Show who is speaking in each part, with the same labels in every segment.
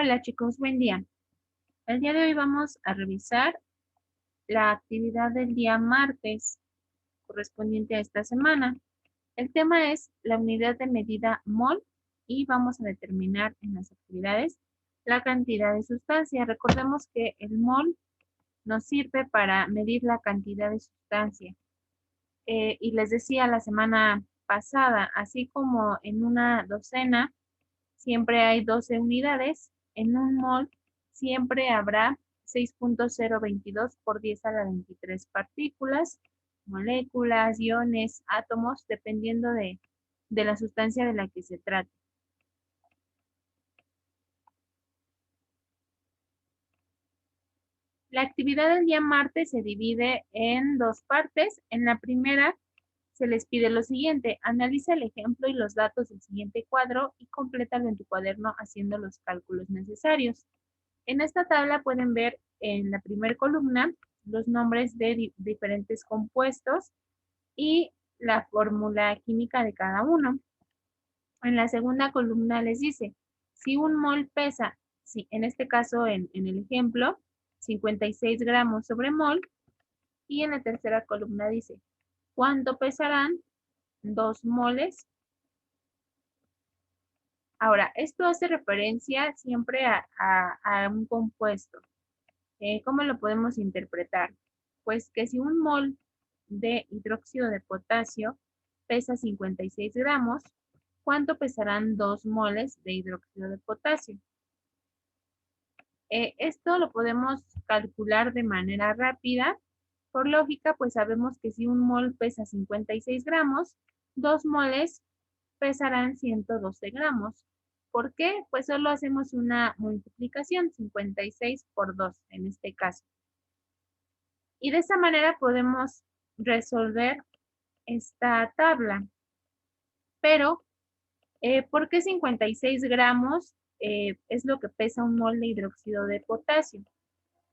Speaker 1: Hola chicos, buen día. El día de hoy vamos a revisar la actividad del día martes correspondiente a esta semana. El tema es la unidad de medida mol y vamos a determinar en las actividades la cantidad de sustancia. Recordemos que el mol nos sirve para medir la cantidad de sustancia. Y les decía la semana pasada, así como en una docena siempre hay 12 unidades, en un mol siempre habrá 6.022 por 10 a la 23 partículas, moléculas, iones, átomos, dependiendo de la sustancia de la que se trate. La actividad del día martes se divide en dos partes. En la primera se les pide lo siguiente: analiza el ejemplo y los datos del siguiente cuadro y complétalo en tu cuaderno haciendo los cálculos necesarios. En esta tabla pueden ver en la primera columna los nombres de diferentes compuestos y la fórmula química de cada uno. En la segunda columna les dice, si un mol pesa, en este caso en el ejemplo, 56 gramos sobre mol, y en la tercera columna dice, ¿cuánto pesarán 2 moles? Ahora, esto hace referencia siempre a un compuesto. ¿Cómo lo podemos interpretar? Pues que si un mol de hidróxido de potasio pesa 56 gramos, ¿cuánto pesarán 2 moles de hidróxido de potasio? Esto lo podemos calcular de manera rápida. Por lógica, pues sabemos que si un mol pesa 56 gramos, 2 moles pesarán 112 gramos. ¿Por qué? Pues solo hacemos una multiplicación, 56 por 2 en este caso. Y de esa manera podemos resolver esta tabla. Pero, ¿por qué 56 gramos es lo que pesa un mol de hidróxido de potasio?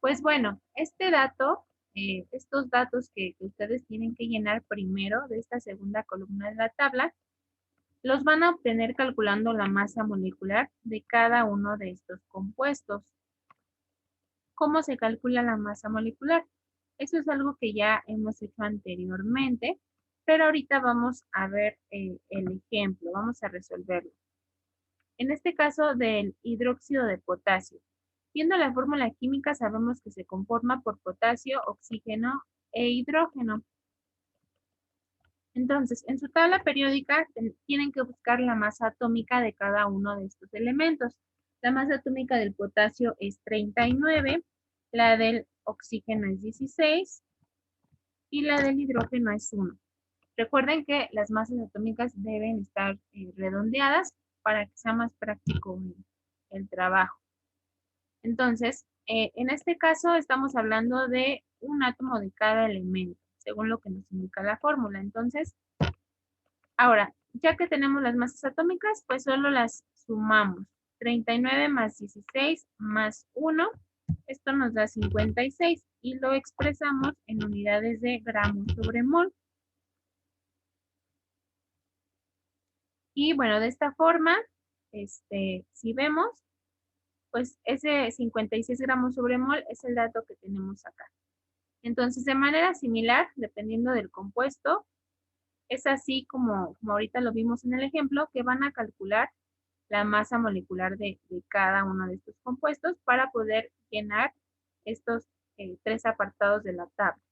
Speaker 1: Pues bueno, este dato, estos datos que ustedes tienen que llenar primero de esta segunda columna de la tabla, los van a obtener calculando la masa molecular de cada uno de estos compuestos. ¿Cómo se calcula la masa molecular? Eso es algo que ya hemos hecho anteriormente, pero ahorita vamos a ver el ejemplo, vamos a resolverlo. En este caso del hidróxido de potasio. Viendo la fórmula química sabemos que se conforma por potasio, oxígeno e hidrógeno. Entonces, en su tabla periódica tienen que buscar la masa atómica de cada uno de estos elementos. La masa atómica del potasio es 39, la del oxígeno es 16 y la del hidrógeno es 1. Recuerden que las masas atómicas deben estar redondeadas para que sea más práctico el trabajo. Entonces, en este caso estamos hablando de un átomo de cada elemento, según lo que nos indica la fórmula. Entonces, ahora, ya que tenemos las masas atómicas, pues solo las sumamos. 39 más 16 más 1, esto nos da 56 y lo expresamos en unidades de gramos sobre mol. Y bueno, de esta forma, si vemos, pues ese 56 gramos sobre mol es el dato que tenemos acá. Entonces, de manera similar, dependiendo del compuesto, es así como ahorita lo vimos en el ejemplo, que van a calcular la masa molecular de cada uno de estos compuestos para poder llenar estos 3 apartados de la tabla.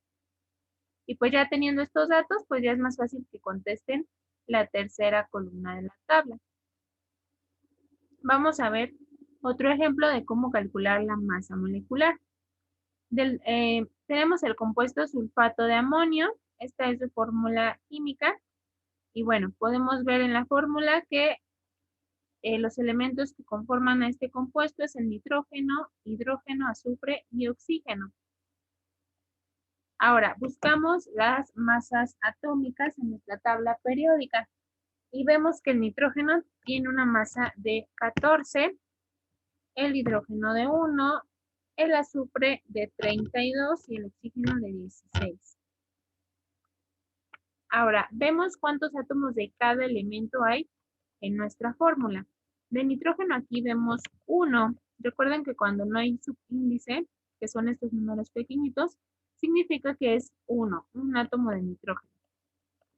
Speaker 1: Y pues ya teniendo estos datos, pues ya es más fácil que contesten la tercera columna de la tabla. Vamos a ver otro ejemplo de cómo calcular la masa molecular. Tenemos el compuesto sulfato de amonio. Esta es su fórmula química. Y bueno, podemos ver en la fórmula que los elementos que conforman a este compuesto es el nitrógeno, hidrógeno, azufre y oxígeno. Ahora, buscamos las masas atómicas en nuestra tabla periódica y vemos que el nitrógeno tiene una masa de 14, el hidrógeno de 1, el azufre de 32 y el oxígeno de 16. Ahora, vemos cuántos átomos de cada elemento hay en nuestra fórmula. De nitrógeno aquí vemos 1, Recuerden que cuando no hay subíndice, que son estos números pequeñitos, significa que es uno, un átomo de nitrógeno.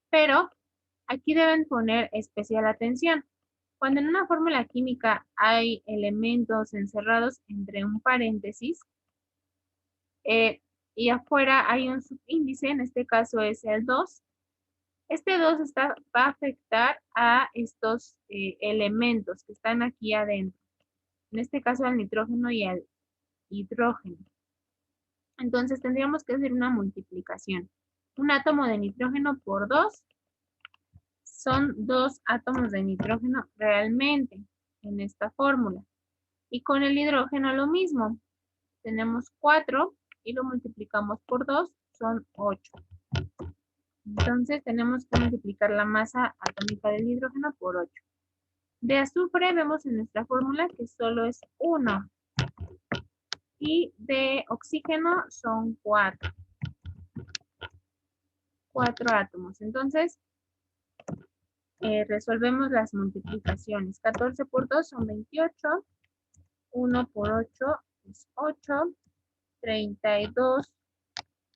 Speaker 1: Pero aquí deben poner especial atención. Cuando en una fórmula química hay elementos encerrados entre un paréntesis y afuera hay un subíndice, en este caso es el 2, este 2 va a afectar a estos elementos que están aquí adentro. En este caso al nitrógeno y al hidrógeno. Entonces tendríamos que hacer una multiplicación. Un átomo de nitrógeno por 2 son 2 átomos de nitrógeno realmente en esta fórmula. Y con el hidrógeno lo mismo. Tenemos 4 y lo multiplicamos por 2, son 8. Entonces tenemos que multiplicar la masa atómica del hidrógeno por 8. De azufre vemos en nuestra fórmula que solo es 1. Y de oxígeno son 4. 4 átomos. Entonces, resolvemos las multiplicaciones. 14 por 2 son 28. 1 por 8 es 8. 32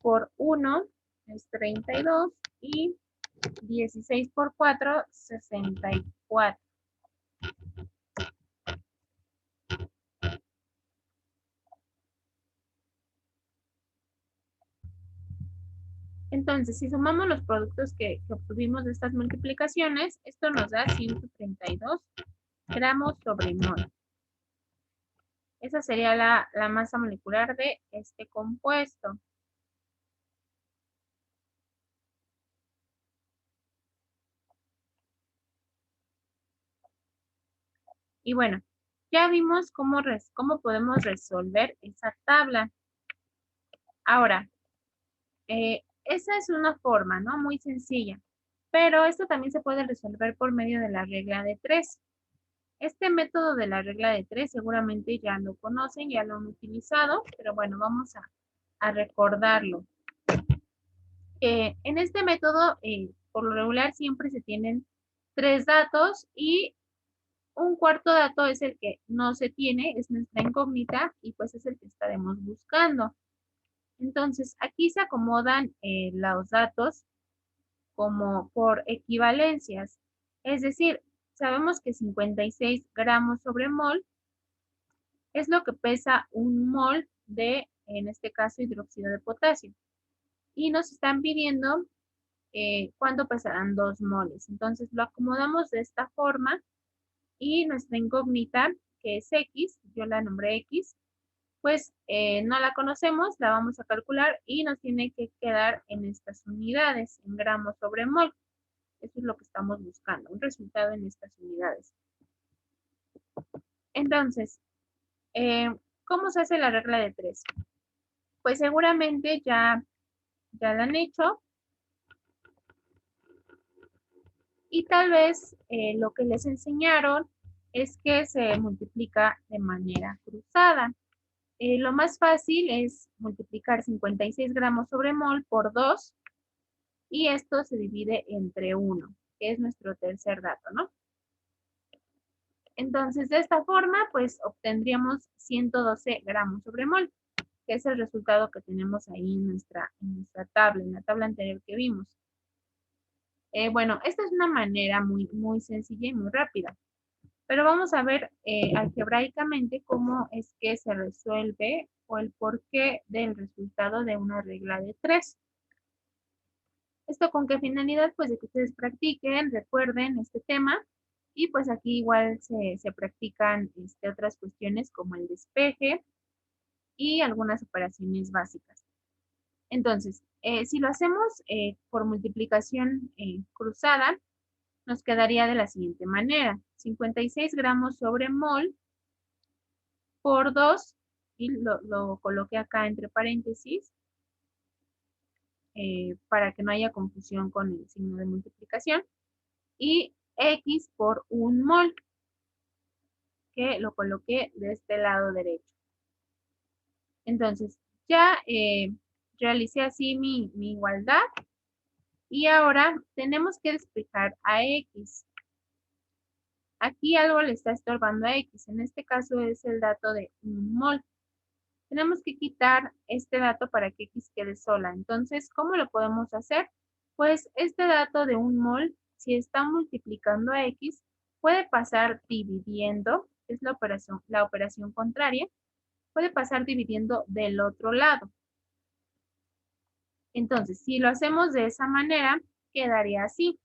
Speaker 1: por 1 es 32. Y 16 por 4, 64. Entonces, si sumamos los productos que obtuvimos de estas multiplicaciones, esto nos da 132 gramos sobre mol. Esa sería la masa molecular de este compuesto. Y bueno, ya vimos cómo podemos resolver esa tabla. Ahora, esa es una forma, ¿no? Muy sencilla. Pero esto también se puede resolver por medio de la regla de 3. Este método de la regla de 3 seguramente ya lo conocen, ya lo han utilizado, pero bueno, vamos a recordarlo. En este método, por lo regular, siempre se tienen 3 datos y un cuarto dato es el que no se tiene, es nuestra incógnita y pues es el que estaremos buscando. Entonces, aquí se acomodan los datos como por equivalencias. Es decir, sabemos que 56 gramos sobre mol es lo que pesa un mol de, en este caso, hidróxido de potasio. Y nos están pidiendo cuánto pesarán 2 moles. Entonces lo acomodamos de esta forma y nuestra incógnita, que es X, yo la nombré X, pues no la conocemos, la vamos a calcular y nos tiene que quedar en estas unidades, en gramos sobre mol. Eso es lo que estamos buscando, un resultado en estas unidades. Entonces, ¿cómo se hace la regla de 3? Pues seguramente ya la han hecho. Y tal vez lo que les enseñaron es que se multiplica de manera cruzada. Lo más fácil es multiplicar 56 gramos sobre mol por 2 y esto se divide entre 1, que es nuestro tercer dato, ¿no? Entonces, de esta forma, pues obtendríamos 112 gramos sobre mol, que es el resultado que tenemos ahí en nuestra tabla, en la tabla anterior que vimos. Bueno, esta es una manera muy, muy sencilla y muy rápida. Pero vamos a ver algebraicamente cómo es que se resuelve o el porqué del resultado de una regla de 3. ¿Esto con qué finalidad? Pues de que ustedes practiquen, recuerden este tema y pues aquí igual se practican otras cuestiones como el despeje y algunas operaciones básicas. Entonces, si lo hacemos por multiplicación cruzada, nos quedaría de la siguiente manera. 56 gramos sobre mol por 2, y lo coloqué acá entre paréntesis para que no haya confusión con el signo de multiplicación, y X por 1 mol, que lo coloqué de este lado derecho. Entonces, ya realicé así mi igualdad, y ahora tenemos que despejar a X. aquí algo le está estorbando a X. En este caso es el dato de 1 mol. Tenemos que quitar este dato para que X quede sola. Entonces, ¿cómo lo podemos hacer? Pues este dato de 1 mol, si está multiplicando a X, puede pasar dividiendo, es la operación contraria, puede pasar dividiendo del otro lado. Entonces, si lo hacemos de esa manera, quedaría así.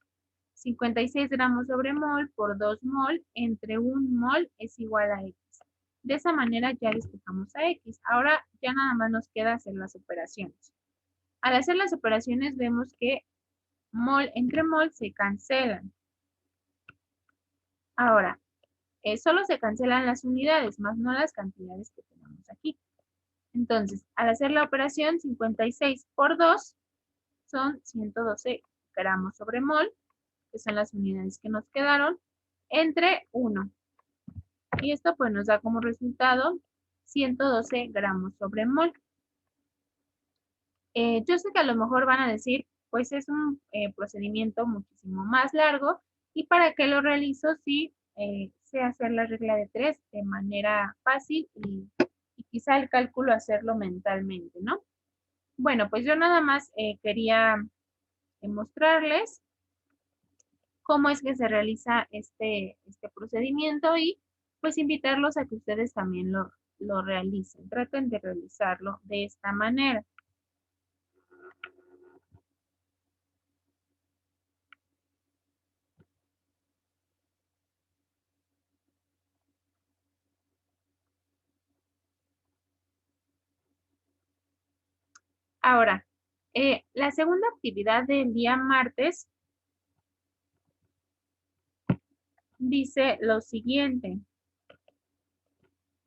Speaker 1: 56 gramos sobre mol por 2 mol entre 1 mol es igual a X. De esa manera ya despejamos a X. Ahora ya nada más nos queda hacer las operaciones. Al hacer las operaciones vemos que mol entre mol se cancelan. Ahora, solo se cancelan las unidades, más no las cantidades que tenemos aquí. Entonces, al hacer la operación, 56 por 2 son 112 gramos sobre mol, que son las unidades que nos quedaron, entre 1. Y esto pues nos da como resultado 112 gramos sobre mol. Yo sé que a lo mejor van a decir, pues es un procedimiento muchísimo más largo, y para qué lo realizo si sé hacer la regla de 3 de manera fácil y quizá el cálculo hacerlo mentalmente, ¿no? Bueno, pues yo nada más quería mostrarles cómo es que se realiza este procedimiento y pues invitarlos a que ustedes también lo realicen. Traten de realizarlo de esta manera. Ahora, la segunda actividad del día martes dice lo siguiente.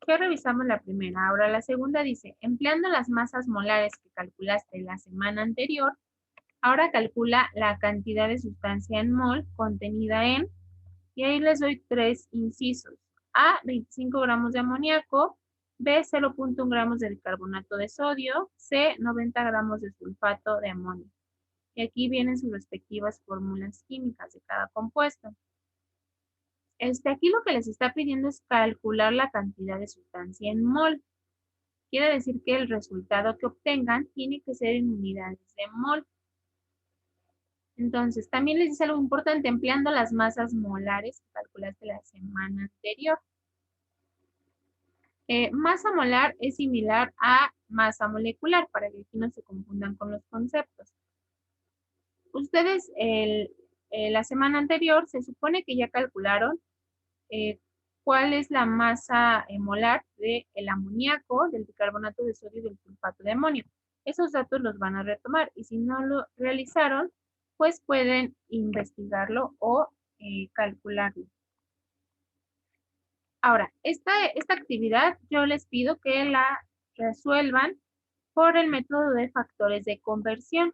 Speaker 1: Ya revisamos la primera. Ahora la segunda dice, empleando las masas molares que calculaste la semana anterior, ahora calcula la cantidad de sustancia en mol contenida en, y ahí les doy 3 incisos. A, 25 gramos de amoníaco. B, 0.1 gramos de bicarbonato de sodio. C, 90 gramos de sulfato de amonio. Y aquí vienen sus respectivas fórmulas químicas de cada compuesto. Aquí lo que les está pidiendo es calcular la cantidad de sustancia en mol. Quiere decir que el resultado que obtengan tiene que ser en unidades de mol. Entonces, también les dice algo importante, empleando las masas molares que calculaste la semana anterior. Masa molar es similar a masa molecular, para que aquí no se confundan con los conceptos. Ustedes la semana anterior se supone que ya calcularon cuál es la masa molar del amoníaco, del bicarbonato de sodio y del sulfato de amonio. Esos datos los van a retomar y si no lo realizaron, pues pueden investigarlo o calcularlo. Ahora, esta actividad yo les pido que la resuelvan por el método de factores de conversión.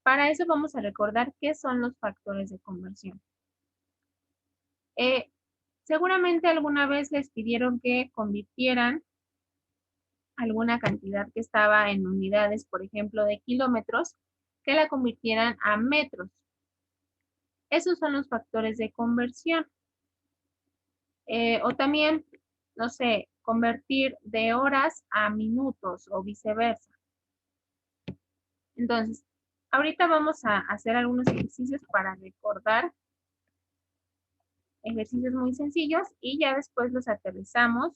Speaker 1: Para eso vamos a recordar qué son los factores de conversión. Seguramente alguna vez les pidieron que convirtieran alguna cantidad que estaba en unidades, por ejemplo, de kilómetros, que la convirtieran a metros. Esos son los factores de conversión. O también, no sé, convertir de horas a minutos o viceversa. Entonces, ahorita vamos a hacer algunos ejercicios para recordar, ejercicios muy sencillos, y ya después los aterrizamos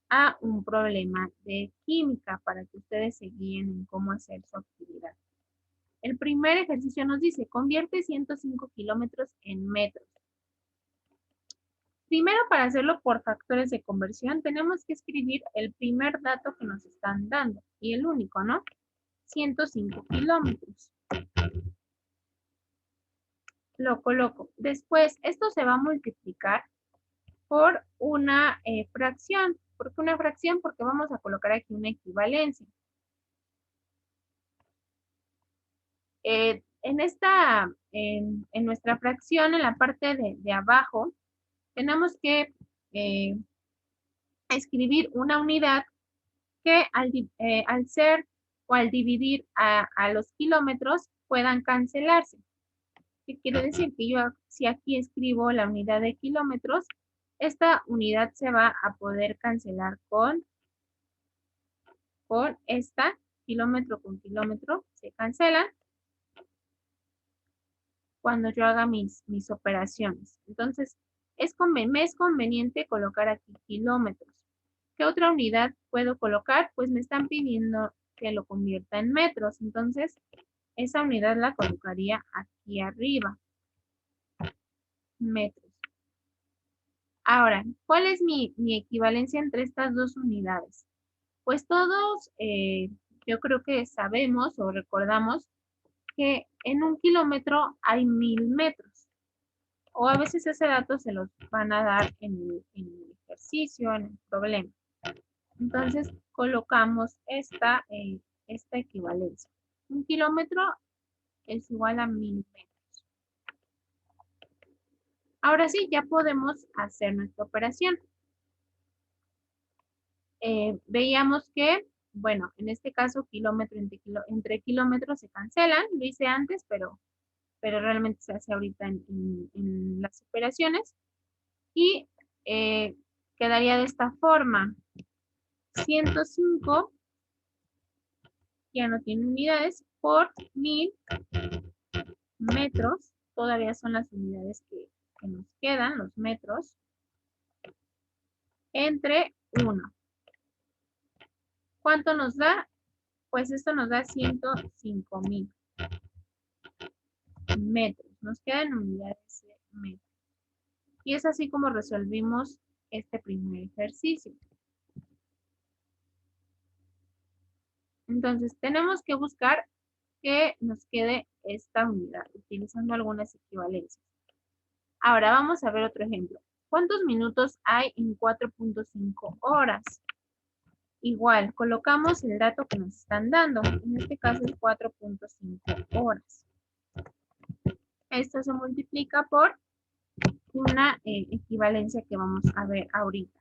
Speaker 1: a un problema de química para que ustedes se guíen en cómo hacer su actividad. El primer ejercicio nos dice, convierte 105 kilómetros en metros. Primero, para hacerlo por factores de conversión, tenemos que escribir el primer dato que nos están dando, y el único, ¿no? 105 kilómetros. Lo coloco. Después, esto se va a multiplicar por una fracción. ¿Por qué una fracción? Porque vamos a colocar aquí una equivalencia. En nuestra fracción, en la parte de abajo, tenemos que escribir una unidad que al ser o al dividir a los kilómetros puedan cancelarse. ¿Qué quiere decir? Que yo, si aquí escribo la unidad de kilómetros, esta unidad se va a poder cancelar con esta, kilómetro con kilómetro, se cancelan cuando yo haga mis operaciones. Entonces, me es conveniente colocar aquí kilómetros. ¿Qué otra unidad puedo colocar? Pues me están pidiendo que lo convierta en metros. Entonces, esa unidad la colocaría aquí arriba. Metros. Ahora, ¿cuál es mi equivalencia entre estas dos unidades? Pues todos, yo creo que sabemos o recordamos que en un kilómetro hay 1000 metros. O a veces ese dato se los van a dar en el ejercicio, en el problema. Entonces, colocamos esta equivalencia. Un kilómetro es igual a 1000 metros. Ahora sí, ya podemos hacer nuestra operación. Veíamos que, bueno, en este caso, kilómetro entre kilómetros se cancelan. Lo hice antes, pero realmente se hace ahorita en las operaciones. Y quedaría de esta forma. 105, ya no tiene unidades, por 1000 metros. Todavía son las unidades que nos quedan, los metros, entre 1. ¿Cuánto nos da? Pues esto nos da 105,000 metros. Nos quedan unidades de metros. Y es así como resolvimos este primer ejercicio. Entonces, tenemos que buscar que nos quede esta unidad, utilizando algunas equivalencias. Ahora vamos a ver otro ejemplo. ¿Cuántos minutos hay en 4.5 horas? Igual, colocamos el dato que nos están dando. En este caso es 4.5 horas. Esto se multiplica por una equivalencia que vamos a ver ahorita.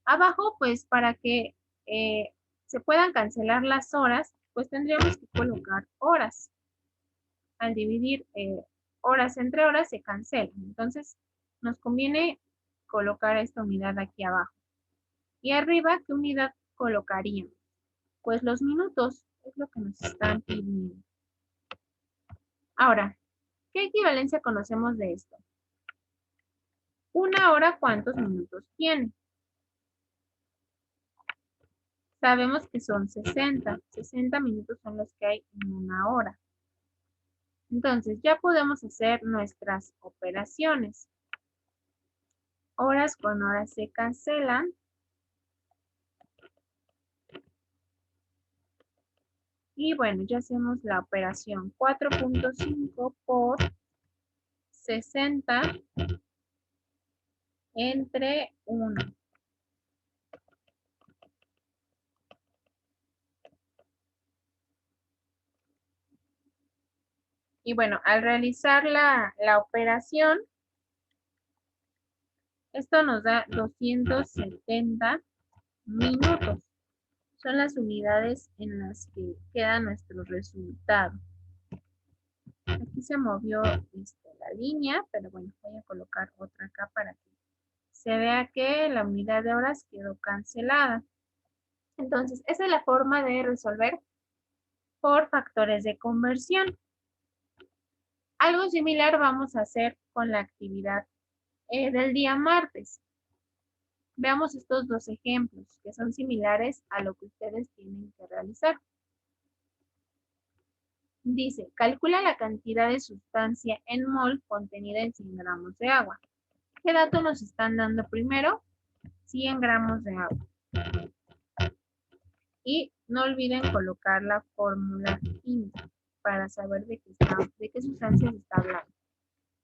Speaker 1: Abajo, pues para que se puedan cancelar las horas, pues tendríamos que colocar horas. Al dividir horas entre horas se cancelan. Entonces, nos conviene colocar esta unidad aquí abajo. Y arriba, ¿qué unidad colocaríamos? Pues los minutos, es lo que nos están pidiendo. Ahora, ¿qué equivalencia conocemos de esto? Una hora, ¿cuántos minutos tiene? Sabemos que son 60. 60 minutos son los que hay en una hora. Entonces, ya podemos hacer nuestras operaciones. Horas con horas se cancelan. Y bueno, ya hacemos la operación. 4.5 por 60 entre 1. Y bueno, al realizar la operación, esto nos da 270 minutos. Son las unidades en las que queda nuestro resultado. Aquí se movió la línea, pero bueno, voy a colocar otra acá para que se vea que la unidad de horas quedó cancelada. Entonces, esa es la forma de resolver por factores de conversión. Algo similar vamos a hacer con la actividad del día martes. Veamos estos dos ejemplos que son similares a lo que ustedes tienen que realizar. Dice, calcula la cantidad de sustancia en mol contenida en 100 gramos de agua. ¿Qué dato nos están dando primero? 100 gramos de agua. Y no olviden colocar la fórmula química para saber de qué sustancia se está hablando.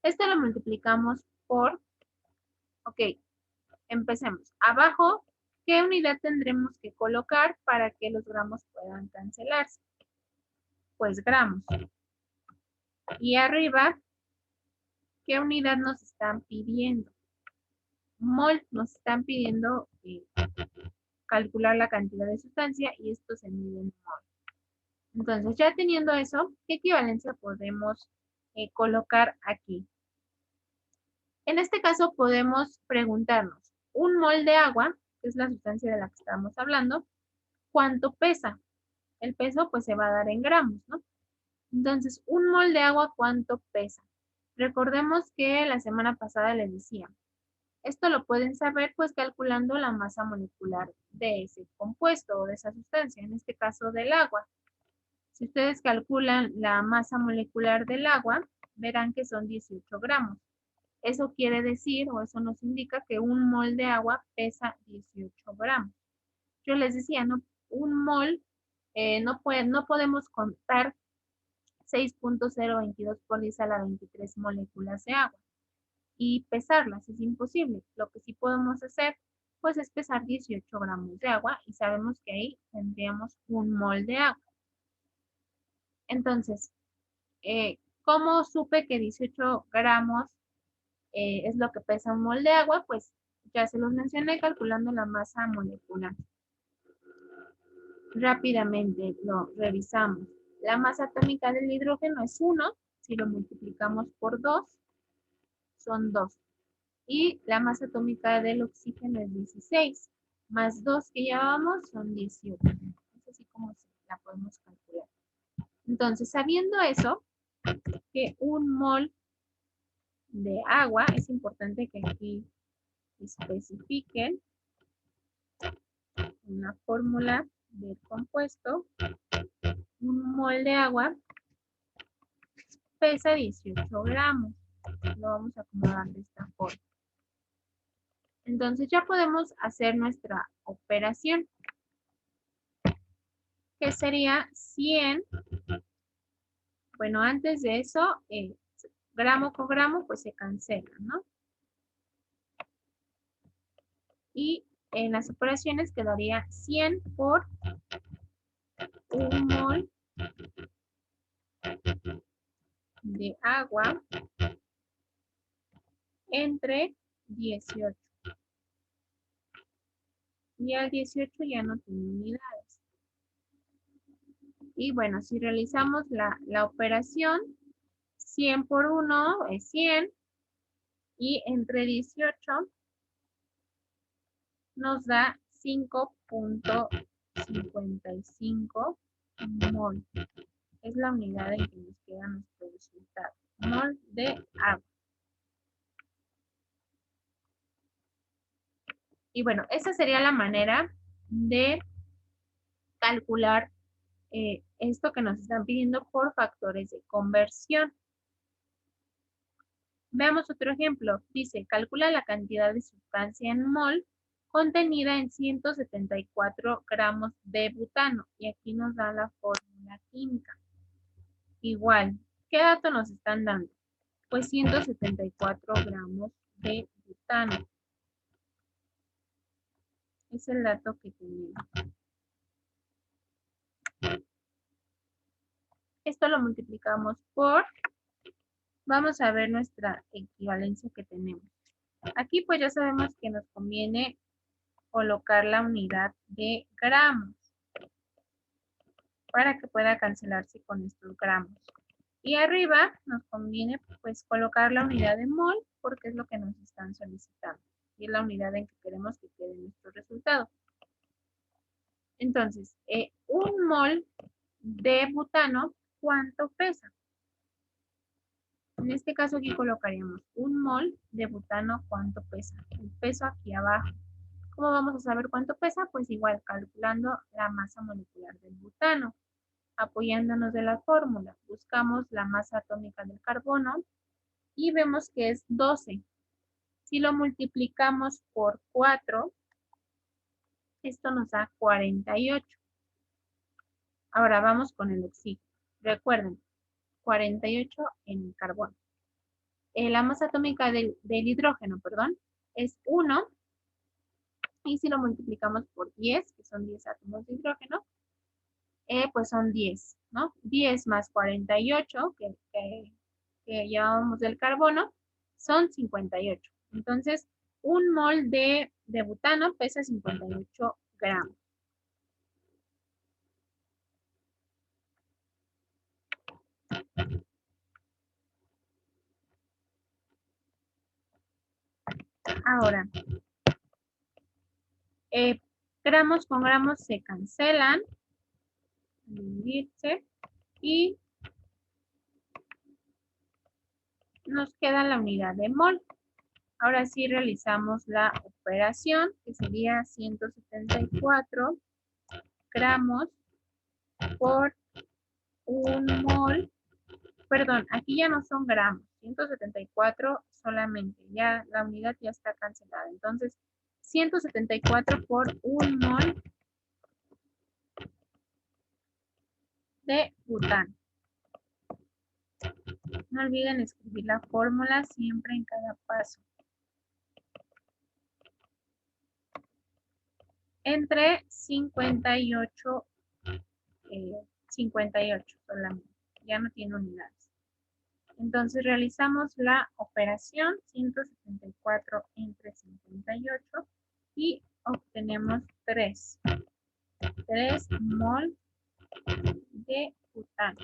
Speaker 1: Esto lo multiplicamos por, ok, empecemos. Abajo, ¿qué unidad tendremos que colocar para que los gramos puedan cancelarse? Pues gramos. Y arriba, ¿qué unidad nos están pidiendo? Mol, nos están pidiendo calcular la cantidad de sustancia y esto se mide en mol. Entonces, ya teniendo eso, ¿qué equivalencia podemos colocar aquí. En este caso podemos preguntarnos, un mol de agua, que es la sustancia de la que estamos hablando, ¿cuánto pesa? El peso pues se va a dar en gramos, ¿no? Entonces, un mol de agua, ¿cuánto pesa? Recordemos que la semana pasada les decía, esto lo pueden saber pues calculando la masa molecular de ese compuesto o de esa sustancia, en este caso del agua. Si ustedes calculan la masa molecular del agua, verán que son 18 gramos. Eso quiere decir, o eso nos indica que un mol de agua pesa 18 gramos. Yo les decía, ¿no? Un mol, no podemos contar 6.022 por 10 a la 23 moléculas de agua y pesarlas, es imposible. Lo que sí podemos hacer, pues es pesar 18 gramos de agua y sabemos que ahí tendríamos un mol de agua. Entonces, ¿cómo supe que 18 gramos es lo que pesa un mol de agua? Pues ya se los mencioné calculando la masa molecular. Rápidamente lo revisamos. La masa atómica del hidrógeno es 1, si lo multiplicamos por 2, son 2. Y la masa atómica del oxígeno es 16, más 2 que llevábamos son 18. Es así como la podemos calcular. Entonces, sabiendo eso, que un mol de agua, es importante que aquí especifiquen una fórmula del compuesto. Un mol de agua pesa 18 gramos. Lo vamos a acomodar de esta forma. Entonces ya podemos hacer nuestra operación, que sería 100. Bueno, antes de eso, gramo con gramo, pues se cancela, ¿no? Y en las operaciones quedaría 100 por un mol de agua entre 18. Y al 18 ya no tiene unidades. Y bueno, si realizamos la operación, 100 por 1 es 100. Y entre 18 nos da 5.55 mol. Es la unidad en que nos queda nuestro resultado. Mol de agua. Y bueno, esa sería la manera de calcular esto que nos están pidiendo por factores de conversión. Veamos otro ejemplo. Dice, calcula la cantidad de sustancia en mol contenida en 174 gramos de butano. Y aquí nos da la fórmula química. Igual, ¿qué dato nos están dando? Pues 174 gramos de butano. Es el dato que tenemos. Esto lo multiplicamos por, vamos a ver nuestra equivalencia que tenemos. Aquí pues ya sabemos que nos conviene colocar la unidad de gramos para que pueda cancelarse con estos gramos. Y arriba nos conviene pues colocar la unidad de mol porque es lo que nos están solicitando. Y es la unidad en que queremos que quede nuestro resultado. Entonces, un mol de butano, ¿cuánto pesa? En este caso aquí colocaríamos un mol de butano, ¿cuánto pesa? El peso aquí abajo. ¿Cómo vamos a saber cuánto pesa? Pues igual calculando la masa molecular del butano. Apoyándonos de la fórmula, buscamos la masa atómica del carbono y vemos que es 12. Si lo multiplicamos por 4, esto nos da 48. Ahora vamos con el oxígeno. Recuerden, 48 en el carbono. La masa atómica del hidrógeno, perdón, es 1. Y si lo multiplicamos por 10, que son 10 átomos de hidrógeno, pues son 10, ¿no? 10 más 48, que llevamos del carbono, son 58. Entonces, un mol de butano pesa 58 gramos. Ahora, gramos con gramos se cancelan, dividirse, y nos queda la unidad de mol. Ahora sí realizamos la operación, que sería 174 gramos por 1 mol. Perdón, aquí ya no son gramos, 174 solamente, ya la unidad ya está cancelada. Entonces, 174 por 1 mol de butano. No olviden escribir la fórmula siempre en cada paso. Entre 58 solamente, ya no tiene unidades. Entonces realizamos la operación 174 entre 58 y obtenemos 3 mol de butano.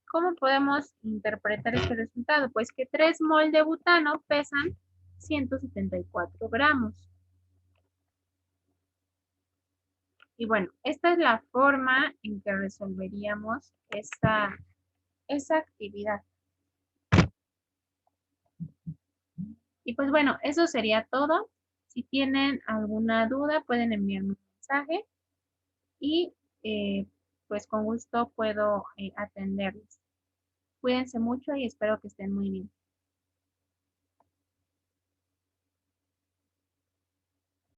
Speaker 1: ¿Cómo podemos interpretar este resultado? Pues que 3 mol de butano pesan 174 gramos. Y bueno, esta es la forma en que resolveríamos esa actividad. Y pues bueno, eso sería todo. Si tienen alguna duda, pueden enviarme un mensaje y pues con gusto puedo atenderles. Cuídense mucho y espero que estén muy bien.